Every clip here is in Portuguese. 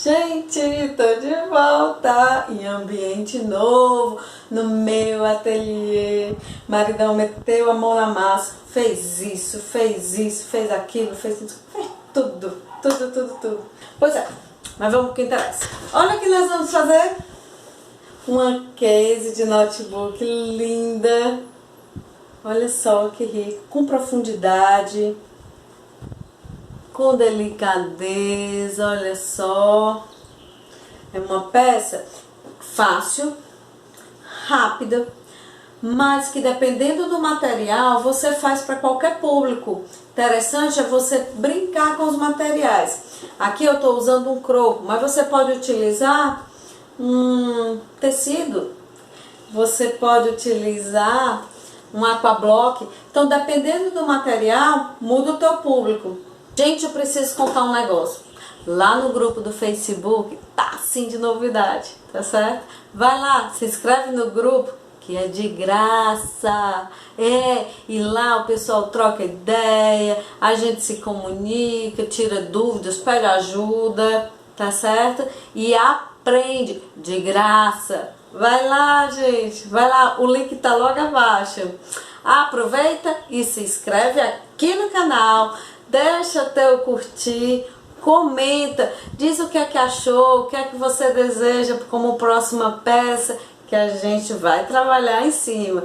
Gente, tô de volta em ambiente novo, no meu ateliê. Maridão meteu a mão na massa, fez isso, fez aquilo, fez tudo. Pois é, mas vamos pro que interessa. Olha o que nós vamos fazer. Uma case de notebook linda. Olha só que rico, com profundidade, com delicadeza, olha só. É uma peça fácil, rápida, mas que dependendo do material você faz para qualquer público. Interessante é você brincar com os materiais. Aqui eu estou usando um croco, mas você pode utilizar um tecido, você pode utilizar um aquablock. Então, dependendo do material, muda o teu público. Gente, eu preciso contar um negócio. Lá no grupo do Facebook, tá assim de novidade, tá certo? Vai lá, se inscreve no grupo, que é de graça. E lá o pessoal troca ideia, a gente se comunica, tira dúvidas, pede ajuda, tá certo? E aprende de graça. Vai lá, gente, vai lá, o link tá logo abaixo. Aproveita e se inscreve aqui no canal, deixa teu curtir, comenta, diz o que é que achou, o que é que você deseja como próxima peça, que a gente vai trabalhar em cima.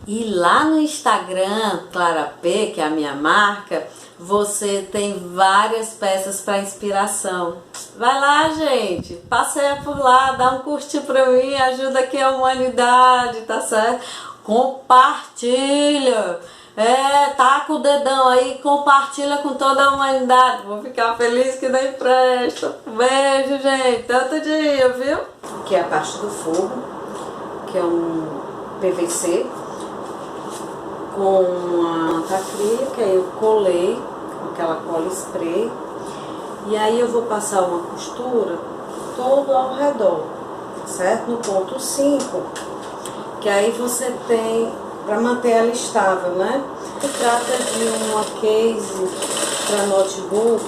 E lá no Instagram, Clara P, que é a minha marca, você tem várias peças para inspiração. Vai lá, gente, passeia por lá, dá um curtir pra mim, ajuda aqui a humanidade, tá certo? Compartilha, taca o dedão aí, compartilha com toda a humanidade. Vou ficar feliz que nem presta. Beijo, gente, tanto dia, viu? Aqui é a parte do forro, que é um PVC com uma manta acrílica. Eu colei com aquela cola spray e aí eu vou passar uma costura todo ao redor, certo? No ponto 5, que aí você tem para manter ela estável, né? Se trata de uma case para notebook,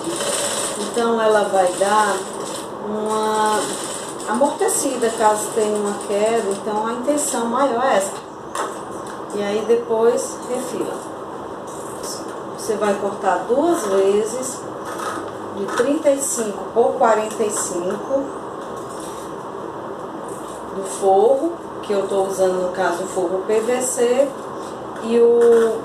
então ela vai dar uma amortecida caso tenha uma queda, então a intenção maior é essa. E aí depois refila. Você vai cortar duas vezes, de 35 por 45 do forro, que eu estou usando no caso o forro PVC, e o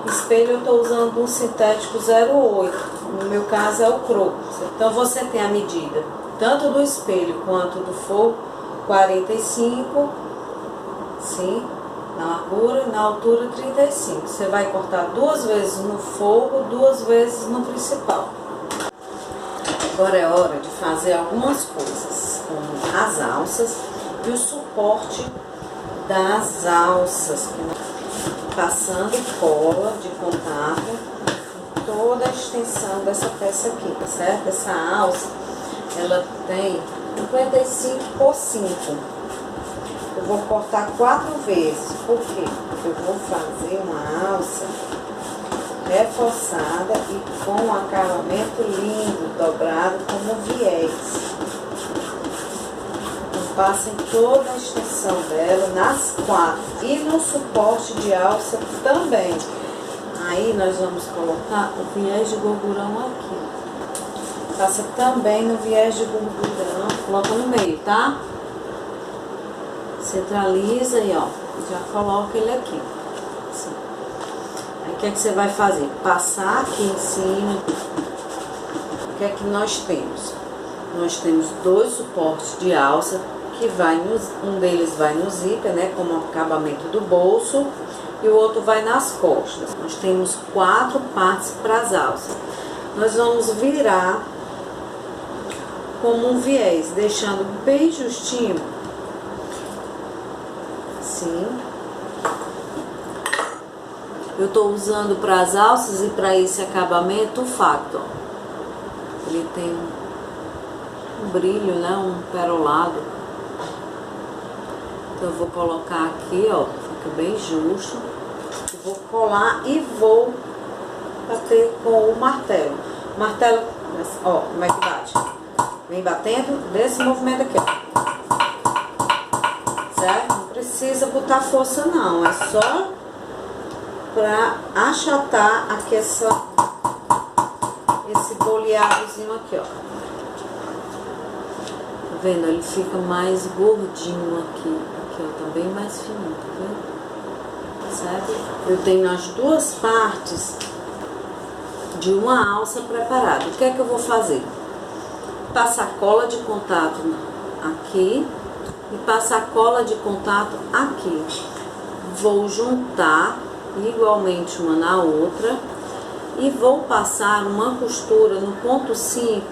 espelho eu estou usando um sintético 08, no meu caso é o croco. Então você tem a medida tanto do espelho quanto do forro, 45, sim, na largura, na altura 35. Você vai cortar duas vezes no forro, duas vezes no principal. Agora é hora de fazer algumas coisas, como as alças e o suporte das alças, passando cola de contato em toda a extensão dessa peça aqui, tá certo? Essa alça, ela tem 55 por 5. Eu vou cortar 4 vezes. Por quê? Porque eu vou fazer uma alça reforçada e com um acabamento lindo, dobrado como viés. Eu passo em toda a extensão dela, nas 4. E no suporte de alça também. Aí nós vamos colocar o viés de gordurão aqui. Passa também no viés de gordurão. Coloca no meio, tá? Centraliza e ó, já coloca ele aqui. Assim. Aí o que é que você vai fazer? Passar aqui em cima. O que é que nós temos? Nós temos 2 suportes de alça, que vai um deles vai no zíper, né, como acabamento do bolso, e o outro vai nas costas. Nós temos 4 partes para as alças. Nós vamos virar como um viés, deixando bem justinho. Assim. Eu estou usando para as alças e para esse acabamento o Factor. Ele tem um brilho, né, um perolado. Então eu vou colocar aqui, ó, fica bem justo. Eu vou colar e vou bater com o martelo. O martelo Ó, como é que bate? Vem batendo desse movimento aqui, ó. Certo? Não precisa botar força não, é só pra achatar aqui esse boleadozinho aqui, ó. Tá vendo? Ele fica mais gordinho aqui. Aqui, ó, tá bem mais fininho, tá vendo? Certo? Eu tenho as duas partes de uma alça preparada. O que é que eu vou fazer? Passar cola de contato aqui e passar cola de contato aqui. Vou juntar igualmente uma na outra e vou passar uma costura no ponto 5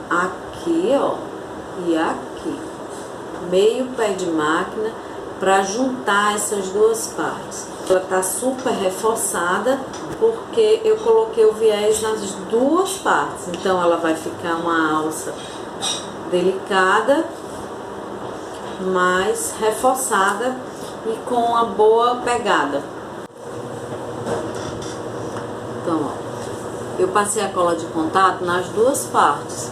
aqui, ó, e aqui, meio pé de máquina, para juntar essas duas partes. Ela tá super reforçada porque eu coloquei o viés nas duas partes, então ela vai ficar uma alça delicada, mas reforçada e com uma boa pegada. Então, ó, eu passei a cola de contato nas duas partes.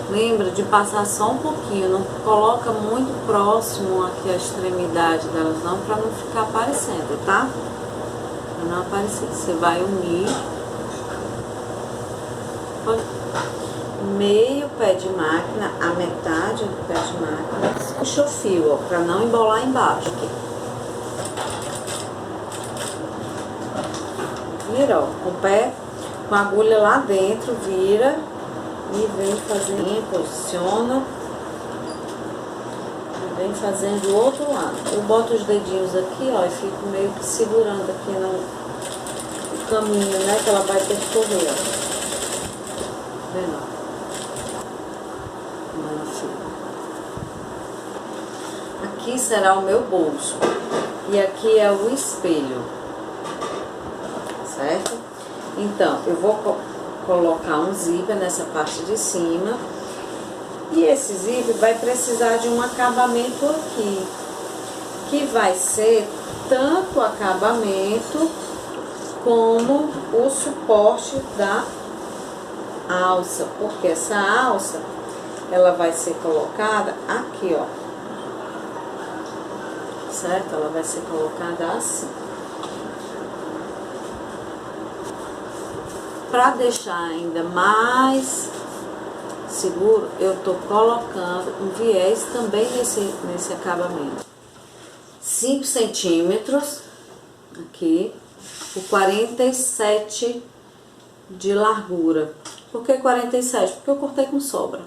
Lembra de passar só um pouquinho, não coloca muito próximo aqui a extremidade delas não, para não ficar aparecendo, tá? Pra não aparecer. Você vai unir meio pé de máquina, a metade do pé de máquina, puxa o fio, ó, pra não embolar embaixo aqui. Vira, ó, com o pé, com a agulha lá dentro, vira e vem fazendo, posiciona e vem fazendo do outro lado. Eu boto os dedinhos aqui, ó, e fico meio que segurando aqui no caminho, né, que ela vai percorrer, ó. Vendo? Como ela fica. Aqui será o meu bolso e aqui é o espelho, certo? Então, eu vou colocar um zíper nessa parte de cima e esse zíper vai precisar de um acabamento aqui, que vai ser tanto o acabamento como o suporte da alça, porque essa alça ela vai ser colocada aqui, ó, certo? Ela vai ser colocada assim. Para deixar ainda mais seguro, eu tô colocando um viés também nesse acabamento. 5 centímetros aqui, por 47 de largura. Por que 47? Porque eu cortei com sobra.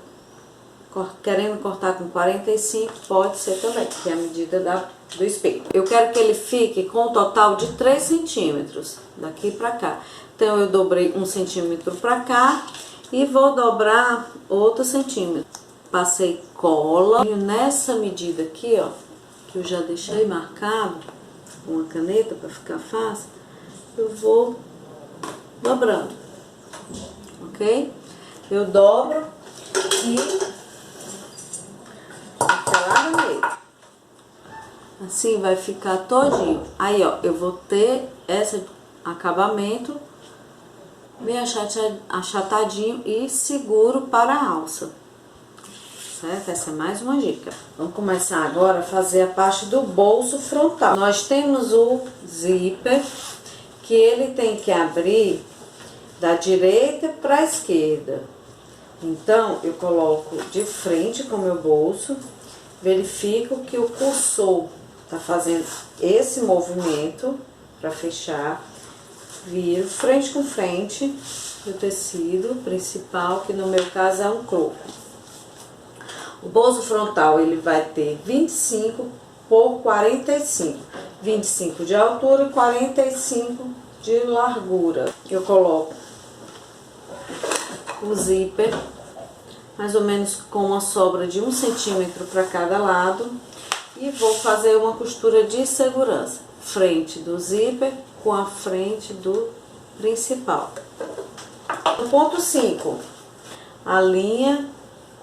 Querendo cortar com 45, pode ser também, que é a medida do espelho. Eu quero que ele fique com um total de 3 centímetros, daqui pra cá. Então, eu dobrei 1 centímetro pra cá e vou dobrar outro centímetro. Passei cola nessa medida aqui, ó, que eu já deixei marcado com uma caneta pra ficar fácil. Eu vou dobrando, ok? Eu dobro e lá no meio. Assim vai ficar todinho. Aí, ó, eu vou ter esse acabamento bem achatadinho e seguro para a alça, certo? Essa é mais uma dica. Vamos começar agora a fazer a parte do bolso frontal. Nós temos o zíper, que ele tem que abrir da direita para a esquerda. Então, eu coloco de frente com o meu bolso, verifico que o cursor tá fazendo esse movimento para fechar. Viro frente com frente do tecido principal, que no meu caso é um croco. O bolso frontal ele vai ter 25 por 45, 25 de altura e 45 de largura. Eu coloco o zíper mais ou menos com uma sobra de 1 centímetro para cada lado e vou fazer uma costura de segurança, frente do zíper com a frente do principal. No ponto 5, a linha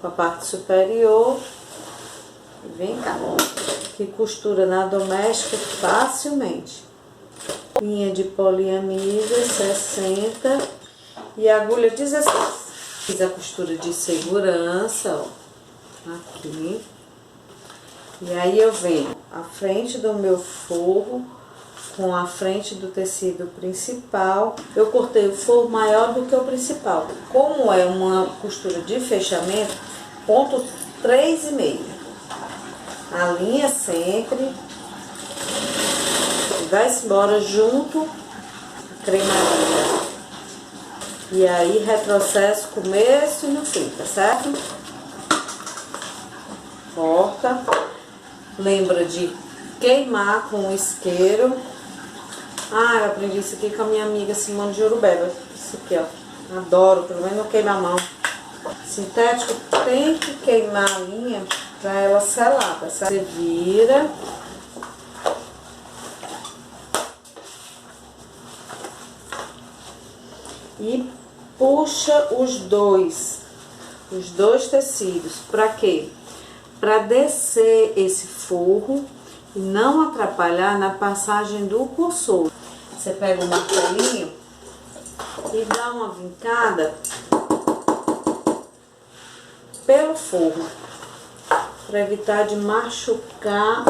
com a parte superior, e vem cá, que costura na doméstica facilmente. Linha de poliamida 60 e agulha 16. Fiz a costura de segurança, ó, aqui. E aí eu venho a frente do meu forro com a frente do tecido principal. Eu cortei o forro maior do que o principal. Como é uma costura de fechamento, ponto 3,5. Alinha sempre. Vai-se embora junto a cremadeira. E aí retrocesso começo e no fim, tá certo? Corta. Lembra de queimar com o isqueiro. Ah, eu aprendi isso aqui com a minha amiga Simone de Urubeba. Isso aqui, ó. Adoro, pelo menos não queima a mão. Sintético tem que queimar a linha pra ela selar, tá certo? Você vira. E puxa os dois tecidos. Pra quê? Pra descer esse forro e não atrapalhar na passagem do cursor. Você pega o martelinho e dá uma vincada pelo forro, para evitar de machucar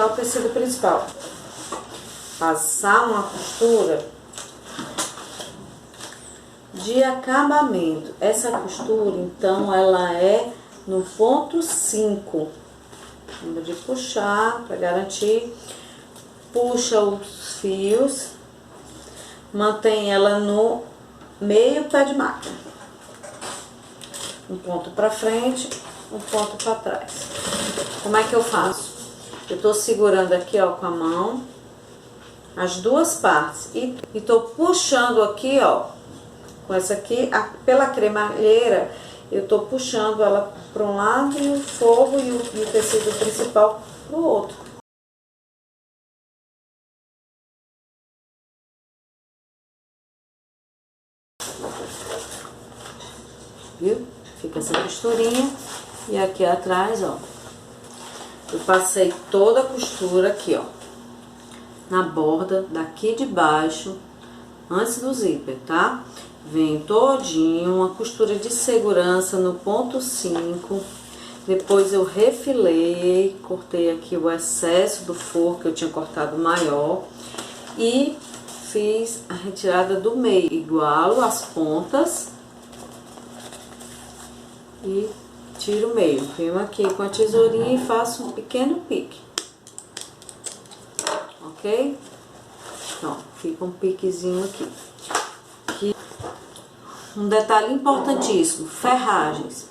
o tecido principal. Passar uma costura de acabamento. Essa costura, então, ela é no ponto 5. Lembra de puxar para garantir. Puxa os fios, mantém ela no meio pé de máquina. Um ponto para frente, um ponto para trás. Como é que eu faço? Eu tô segurando aqui, ó, com a mão as duas partes e tô puxando aqui, ó, com essa aqui, pela cremalheira, eu tô puxando ela para um lado e o forro e o tecido principal pro outro. Viu? Fica essa costurinha. E aqui atrás, ó, eu passei toda a costura aqui, ó, na borda daqui de baixo, antes do zíper, tá? Vem todinho, uma costura de segurança no ponto 5. Depois eu refilei, cortei aqui o excesso do forro que eu tinha cortado maior e fiz a retirada do meio. Igualo as pontas e tiro o meio. Venho aqui com a tesourinha e faço um pequeno pique. Ok? Então, fica um piquezinho aqui. Um detalhe importantíssimo, ferragens.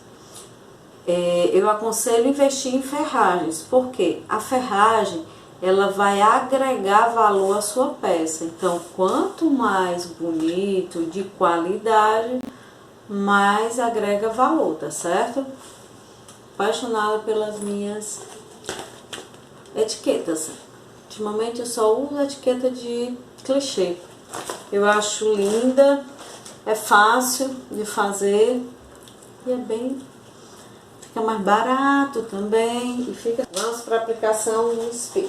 Eu aconselho investir em ferragens, porque a ferragem, ela vai agregar valor à sua peça. Então, quanto mais bonito, de qualidade, mais agrega valor, tá certo? Apaixonada pelas minhas etiquetas. Ultimamente eu só uso etiqueta de clichê. Eu acho linda, é fácil de fazer e é bem, fica mais barato também e fica. Vamos para a aplicação no espelho.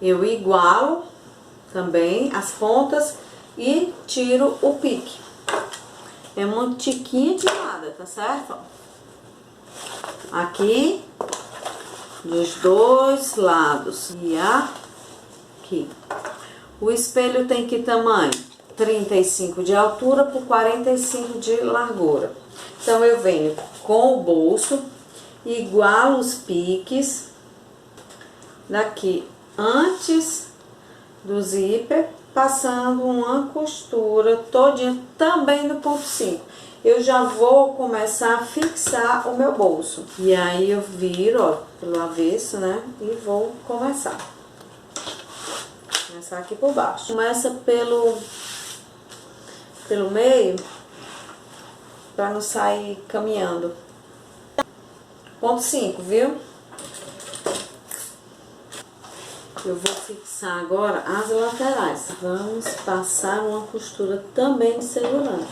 Eu igualo também as pontas e tiro o pique. É uma tiquinha de nada, tá certo? Aqui dos dois lados e aqui. O espelho tem que tamanho? 35 de altura por 45 de largura. Então eu venho com o bolso, igualo os piques daqui antes do zíper, passando uma costura todinha também no ponto 5. Eu já vou começar a fixar o meu bolso. E aí eu viro, ó, pelo avesso, né? E vou começar. Começar aqui por baixo. Começa pelo meio, para não sair caminhando. Ponto 5, viu? Eu vou fixar agora as laterais. Vamos passar uma costura também de segurança.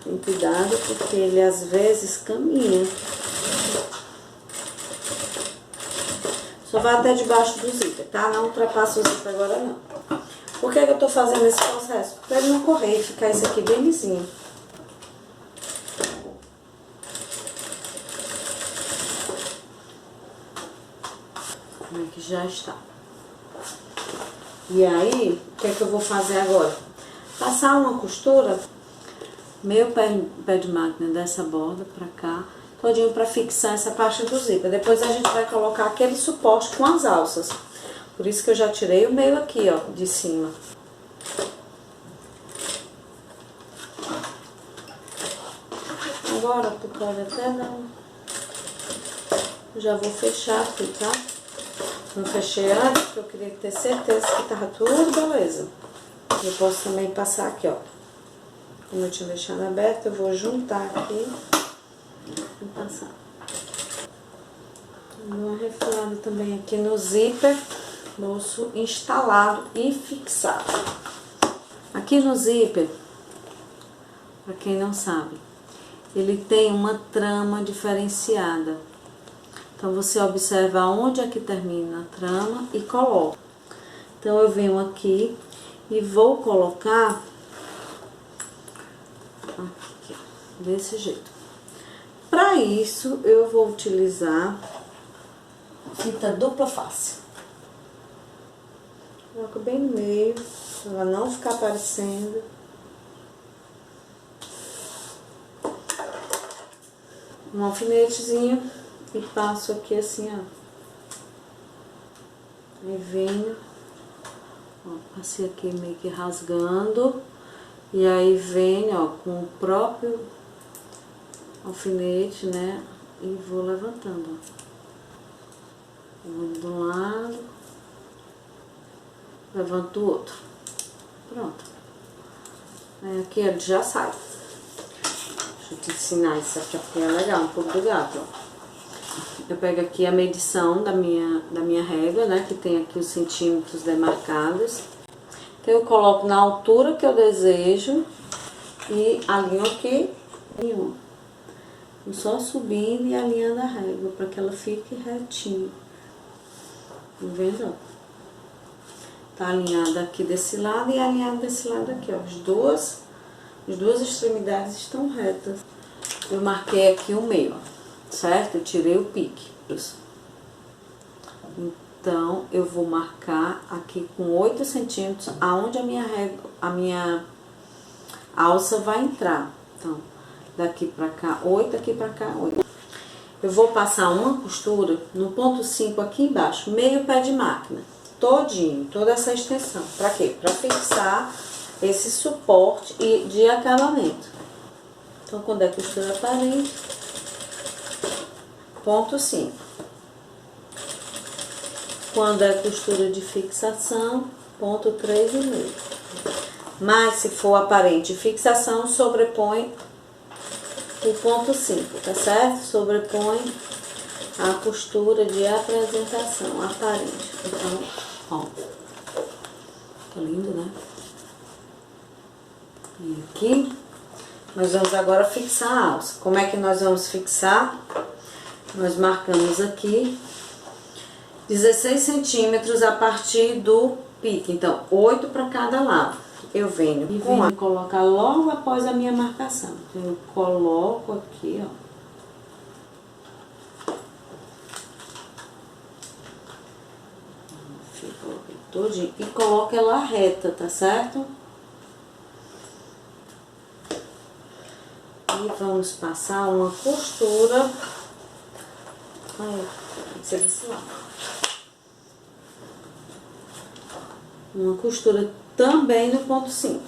Tem cuidado porque ele às vezes caminha. Só vai até debaixo do zíper, tá? Não ultrapassa o zíper agora, não. Por que eu tô fazendo esse processo? Pra ele não correr e ficar isso aqui bem lisinho. Como é que já está. E aí, o que é que eu vou fazer agora? Passar uma costura, meio pé de máquina dessa borda pra cá, todinho pra fixar essa parte do zíper. Depois a gente vai colocar aquele suporte com as alças. Por isso que eu já tirei o meio aqui, ó, de cima. Agora, tu pode até não. Já vou fechar aqui, tá? Não fechei antes, porque eu queria ter certeza que tava tudo beleza. Eu posso também passar aqui, ó. Como eu tinha deixado aberto, eu vou juntar aqui e passar. Dou uma refilada também aqui no zíper, bolso instalado e fixado. Aqui no zíper, pra quem não sabe, ele tem uma trama diferenciada. Então, você observa onde é que termina a trama e coloca. Então, eu venho aqui e vou colocar aqui, desse jeito. Para isso, eu vou utilizar fita dupla face. Coloco bem no meio, pra ela não ficar aparecendo. Um alfinetezinho e passo aqui assim, ó. Aí venho, ó, passei aqui meio que rasgando. E aí venho, ó, com o próprio alfinete, né? E vou levantando, ó. Vou de um lado, levanto o outro. Pronto. Aí aqui ele já sai. Deixa eu te ensinar isso aqui, porque é legal, um pouco do gato, ó. Eu pego aqui a medição da minha régua, né? Que tem aqui os centímetros demarcados. Então, eu coloco na altura que eu desejo e alinho aqui em um. Só subindo e alinhando a régua para que ela fique retinha. Tá vendo? Tá alinhada aqui desse lado e alinhada desse lado aqui, ó. As duas extremidades estão retas. Eu marquei aqui o meio, ó. Certo? Eu tirei o pique. Então, eu vou marcar aqui com 8 centímetros aonde a minha alça vai entrar. Então, daqui pra cá, 8, aqui pra cá, 8. Eu vou passar uma costura no ponto 5 aqui embaixo, meio pé de máquina, todinho, toda essa extensão. Pra quê? Pra fixar esse suporte de acabamento. Então, quando é costura aparente, ponto 5. Quando é costura de fixação, ponto 3,5. Mas se for aparente fixação, sobrepõe o ponto 5, tá certo? Sobrepõe a costura de apresentação aparente. Então, ó, tá lindo, né? E aqui, nós vamos agora fixar a alça. Como é que nós vamos fixar? Nós marcamos aqui 16 centímetros a partir do pique. Então, 8 para cada lado. Eu venho e venho colocar logo após a minha marcação. Então, eu coloco aqui, ó. Coloquei todinho. E coloco ela reta, tá certo? E vamos passar uma costura. Aí, tem que ser desse lado. Uma costura também no ponto 5.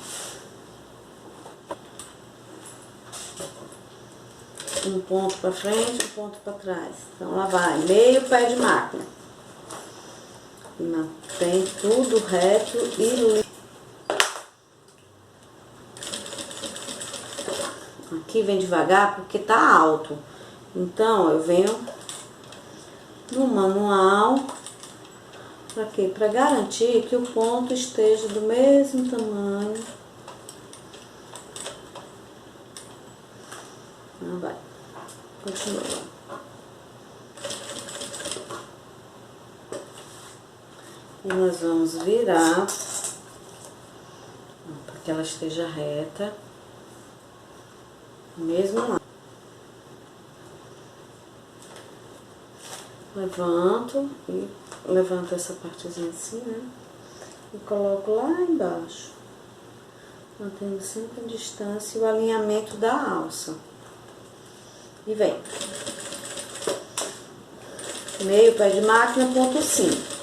Um ponto pra frente, um ponto pra trás. Então, lá vai, meio pé de máquina. Mantém tudo reto e limpo. Aqui vem devagar porque tá alto. Então, eu venho no manual. Pra quê? Pra garantir que o ponto esteja do mesmo tamanho. Não vai. Continua. E nós vamos virar para que ela esteja reta. Mesmo lá. Levanto essa partezinha assim, né? E coloco lá embaixo. Mantendo sempre a distância e o alinhamento da alça. E vem. Meio pé de máquina, ponto 5.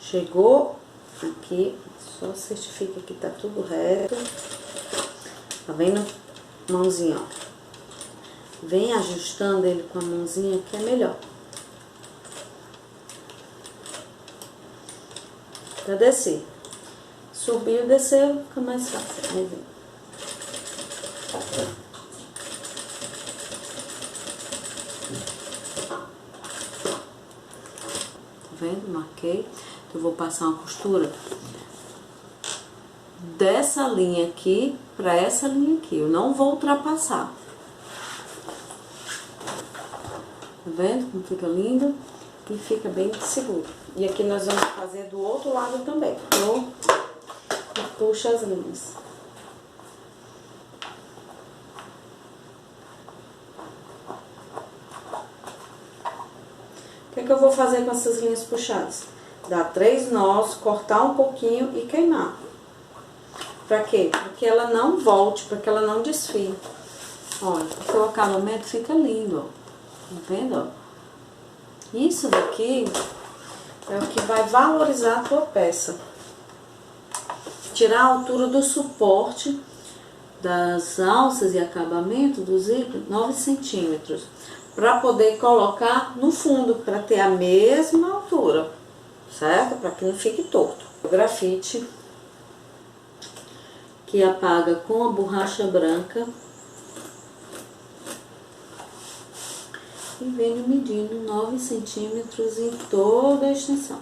Chegou aqui, só certifica que tá tudo reto. Tá vendo? Mãozinha, ó. Vem ajustando ele com a mãozinha que é melhor. Pra descer. Subiu, desceu, fica mais fácil. Aí vem. Tá vendo? Marquei. Eu vou passar uma costura dessa linha aqui pra essa linha aqui. Eu não vou ultrapassar. Tá vendo como fica lindo? E fica bem seguro. E aqui nós vamos fazer do outro lado também. E puxa as linhas. O que eu vou fazer com essas linhas puxadas? Dar 3 nós, cortar um pouquinho e queimar. Pra quê? Pra que ela não volte, pra que ela não desfie. Olha, porque o acabamento fica lindo, ó. Tá vendo, ó? Isso daqui é o que vai valorizar a tua peça. Tirar a altura do suporte das alças e acabamento do zíper, 9 centímetros. Pra poder colocar no fundo, pra ter a mesma altura, certo? Pra que não fique torto. O grafite, que apaga com a borracha branca. E venho medindo 9 centímetros em toda a extensão.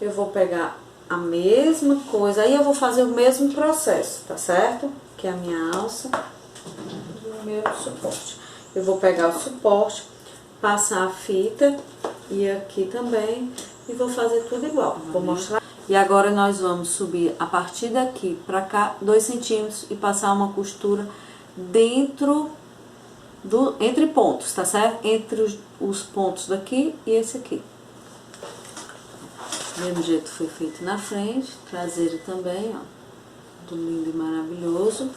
Eu vou pegar a mesma coisa, aí eu vou fazer o mesmo processo, tá certo? Que é a minha alça e o meu suporte. Eu vou pegar o suporte, passar a fita e aqui também, e vou fazer tudo igual. Vou mostrar. E agora nós vamos subir a partir daqui pra cá 2 centímetros e passar uma costura dentro entre pontos, tá certo? Entre os pontos daqui e esse aqui. Do mesmo jeito foi feito na frente, traseiro também, ó. Tudo lindo e maravilhoso.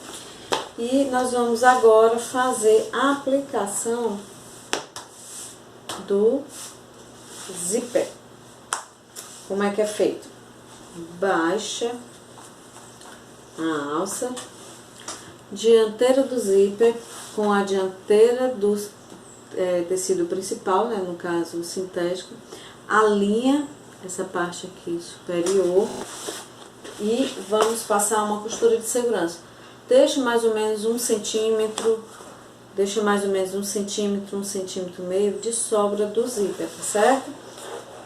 E nós vamos agora fazer a aplicação do zíper. Como é que é feito? Baixa a alça, dianteira do zíper com a dianteira do tecido principal, né, no caso o sintético, alinha essa parte aqui superior e vamos passar uma costura de segurança. Deixa mais ou menos 1 centímetro, deixa mais ou menos 1 centímetro, 1,5 centímetros de sobra do zíper, tá certo?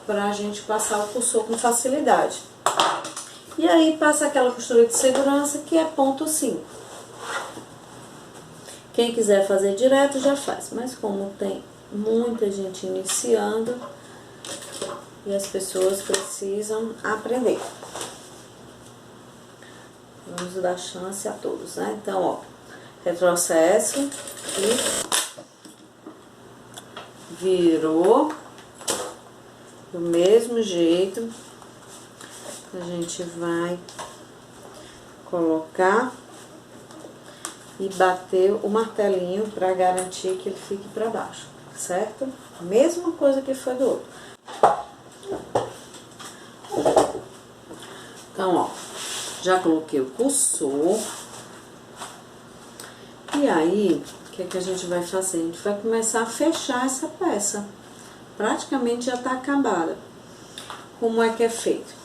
Pra gente passar o cursor com facilidade. E aí passa aquela costura de segurança que é ponto 5. Quem quiser fazer direto já faz, mas como tem muita gente iniciando e as pessoas precisam aprender, vamos dar chance a todos, né? Então, ó, retrocesso e virou do mesmo jeito. A gente vai colocar e bater o martelinho para garantir que ele fique para baixo, certo? Mesma coisa que foi do outro. Então, ó, já coloquei o cursor. E aí, o que é que a gente vai fazer? A gente vai começar a fechar essa peça. Praticamente já tá acabada. Como é que é feito?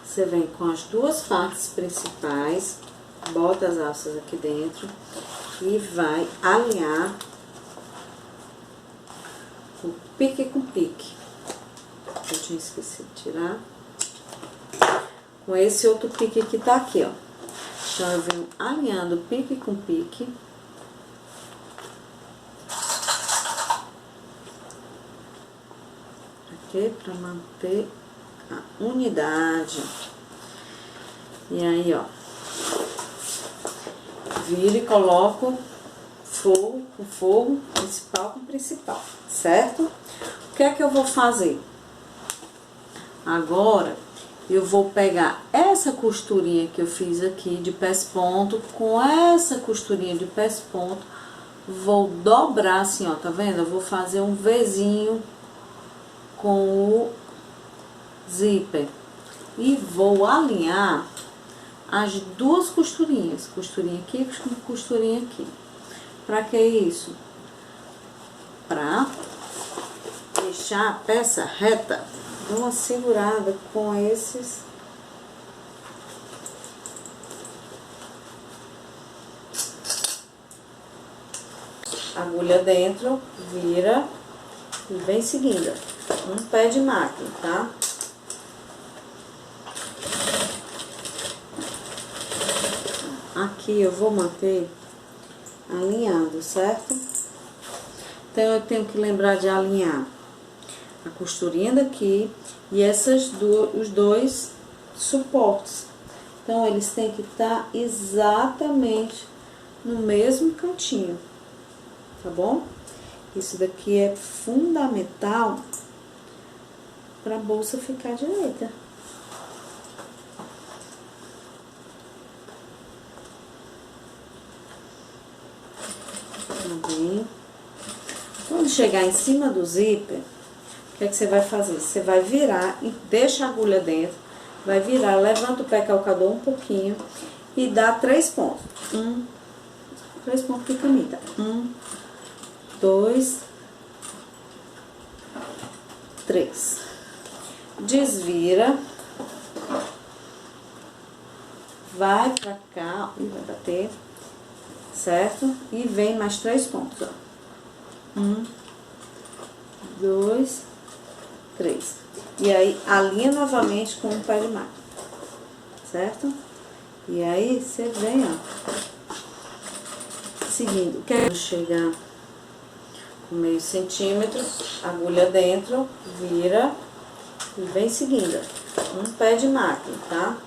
Você vem com as duas partes principais, bota as alças aqui dentro e vai alinhar o pique com pique. Eu tinha esquecido de tirar. Com esse outro pique que tá aqui, ó. Então, eu venho alinhando pique com pique. quê? Pra manter a unidade. E aí, ó, viro e coloco fogo com fogo, principal com principal, certo? O que é que eu vou fazer? Agora, eu vou pegar essa costurinha que eu fiz aqui de pés-ponto, com essa costurinha de pés-ponto, vou dobrar assim, ó, tá vendo? Eu vou fazer um Vzinho com o zíper e vou alinhar as duas costurinhas, costurinha aqui, costurinha aqui. Pra que isso? Pra deixar a peça reta. Dou uma segurada com esses. Agulha dentro, vira e vem seguindo. Um pé de máquina, tá? Aqui eu vou manter alinhado, certo? Então, eu tenho que lembrar de alinhar a costurinha daqui e os dois suportes. Então, eles têm que estar exatamente no mesmo cantinho, tá bom? Isso daqui é fundamental para a bolsa ficar direita. Tá bem? Quando chegar em cima do zíper, o que é que você vai fazer? Você vai virar e deixa a agulha dentro, vai virar, levanta o pé calcador um pouquinho e dá 3 pontos. 3 pontos de camita. 1, 2, 3. Desvira. Vai pra cá e vai bater, certo? E vem mais 3 pontos, ó. 1, 2, 3. E aí, alinha novamente com o pé de máquina, certo? E aí, você vem, ó, seguindo. Quero chegar com meio centímetro, agulha dentro, vira e vem seguindo. Um pé de máquina, tá?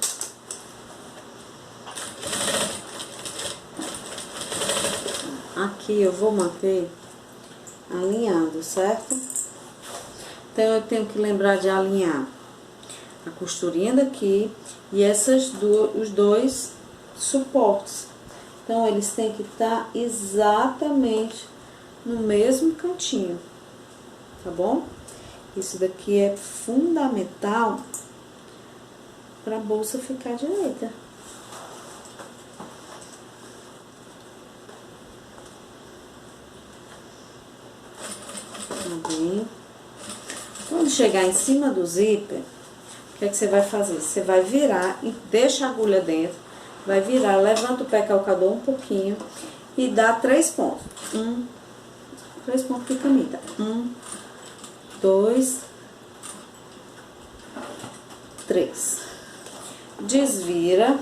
Aqui eu vou manter alinhado, certo? Então, eu tenho que lembrar de alinhar a costurinha daqui e os dois suportes. Então, eles têm que estar exatamente no mesmo cantinho, tá bom? Isso daqui é fundamental para a bolsa ficar direita. Tá bem? Quando chegar em cima do zíper, o que é que você vai fazer? Você vai virar e deixa a agulha dentro, vai virar, levanta o pé calcador um pouquinho e dá 3 pontos. 3 pontos de camita. 1, 2, 3. Desvira.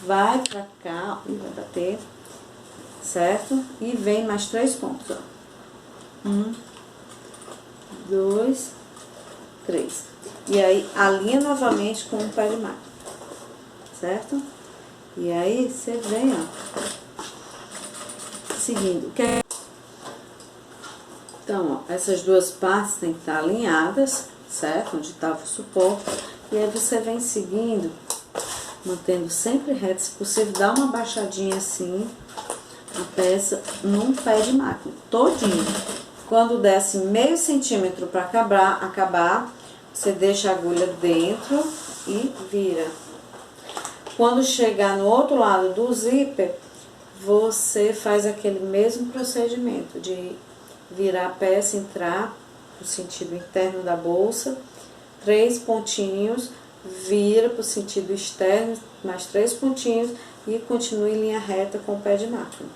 Vai pra cá e vai bater, certo? E vem mais 3 pontos, ó. 1, 2, 3. E aí, alinha novamente com o pé de máquina, certo? E aí, você vem, ó, seguindo. Então, ó, essas duas partes têm que estar alinhadas, certo? Onde estava o suporte. E aí, você vem seguindo, mantendo sempre reto. Se possível, dá uma baixadinha assim, a peça num pé de máquina, todinho. Quando desce meio centímetro para acabar, você deixa a agulha dentro e vira. Quando chegar no outro lado do zíper, você faz aquele mesmo procedimento de virar a peça, entrar no sentido interno da bolsa, 3 pontinhos, vira para o sentido externo, mais 3 pontinhos e continua em linha reta com o pé de máquina.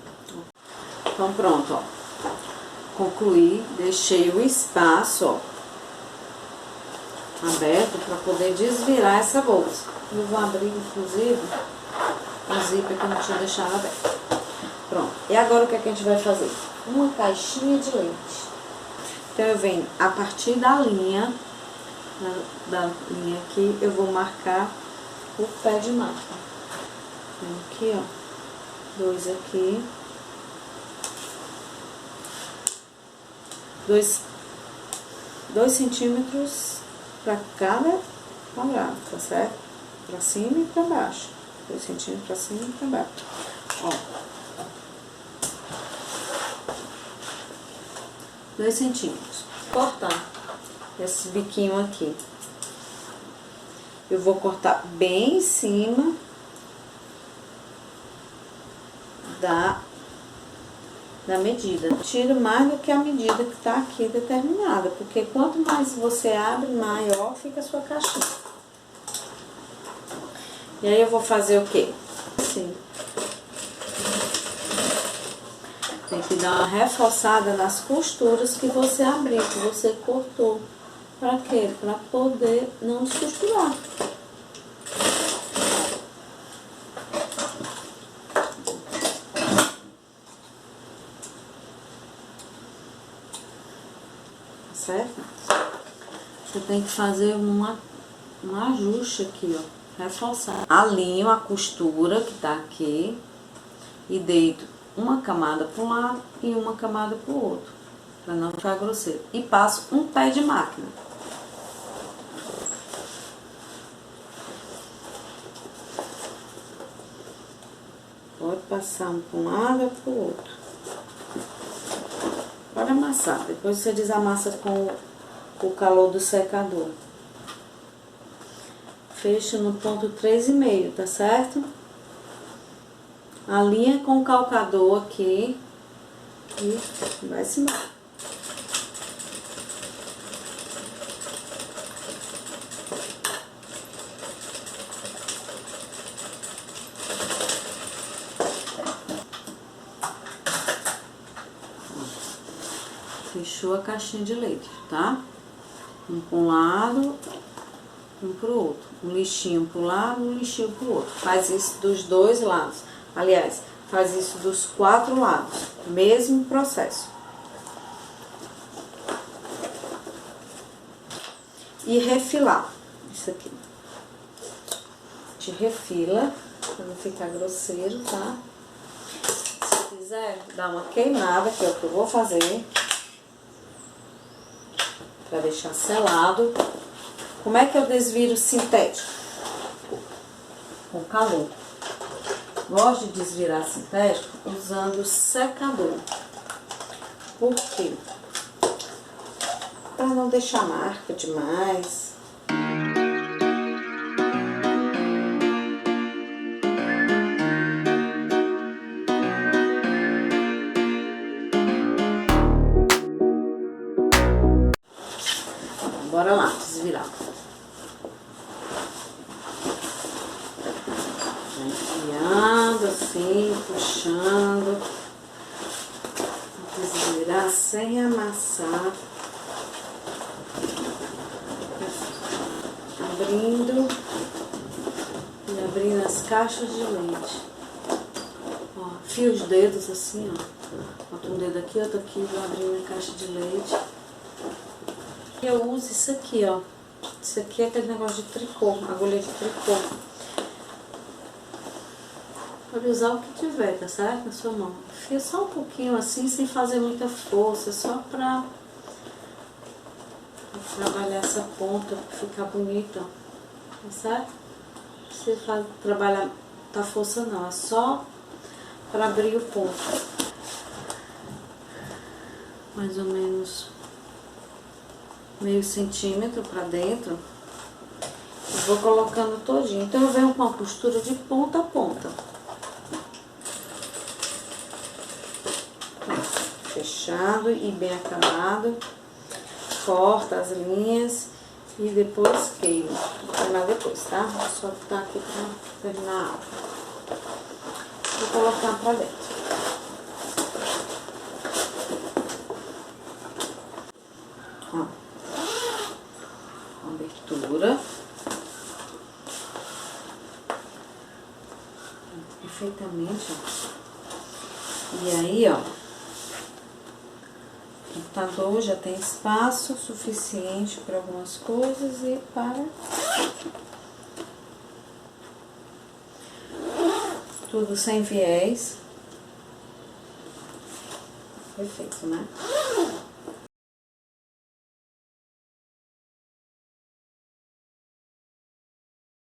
Então, pronto, ó. Concluí, deixei o espaço, ó, aberto para poder desvirar essa bolsa. Eu vou abrir, inclusive, o zíper que eu não tinha deixado aberto. Pronto. E agora o que é que a gente vai fazer? Uma caixinha de lente. Então, eu venho a partir da linha, da linha aqui, eu vou marcar o pé de máquina. Venho aqui, ó, 2 aqui, 2 centímetros para cada quadrado, tá certo? Pra cima e pra baixo. 2 centímetros pra cima e pra baixo. Ó. 2 centímetros. Cortar esse biquinho aqui. Eu vou cortar bem em cima da medida. Tiro mais do que a medida que tá aqui determinada, porque quanto mais você abre, maior fica a sua caixinha. E aí eu vou fazer o quê? Assim. Tem que dar uma reforçada nas costuras que você abriu, que você cortou. Pra quê? Pra poder não descosturar. Certo? Você tem que fazer um ajuste aqui, ó, reforçar. Alinho a costura que tá aqui e deito uma camada para um lado e uma camada para o outro, para não ficar grosseiro. E passo um pé de máquina. Pode passar um para um lado ou para o outro. Pode amassar, depois você desamassa com o calor do secador. Fecha no ponto 3,5, tá certo? Alinha com o calcador aqui e vai se embora. Fechou a caixinha de leite, tá? Um para um lado, um pro outro. Um lixinho pro lado, um lixinho pro outro. Faz isso dos 2 lados. Aliás, faz isso dos 4 lados. Mesmo processo. E refilar. Isso aqui. A gente refila, pra não ficar grosseiro, tá? Se quiser dar uma queimada, que é o que eu vou fazer, pra deixar selado. Como é que eu desviro sintético? Com calor. Gosto de desvirar sintético usando secador. Por quê? Para não deixar marca demais. Bora lá, desvirar. Enfiando assim, puxando. Desvirar sem amassar. Abrindo e abrindo as caixas de leite. Ó, fio os dedos assim, ó. Bota um dedo aqui, outro aqui, vou abrindo a caixa de leite. Eu uso isso aqui, ó. Isso aqui é aquele negócio de tricô, agulha de tricô. Pode usar o que tiver, tá certo? Na sua mão. Fia só um pouquinho assim, sem fazer muita força, só pra trabalhar essa ponta, pra ficar bonita, tá certo? Não precisa trabalhar muita força não, é só pra abrir o ponto. Mais ou menos meio centímetro pra dentro. Eu vou colocando todinho. Então eu venho com a costura de ponta a ponta. Fechado e bem acabado. Corta as linhas e depois queima. Vou queimar depois, tá? Vou só botar aqui pra terminar a aula. Vou colocar pra dentro. Ó. Abertura. Perfeitamente, ó. E aí, ó. computador já tem espaço suficiente para algumas coisas e para tudo sem viés. Perfeito, né?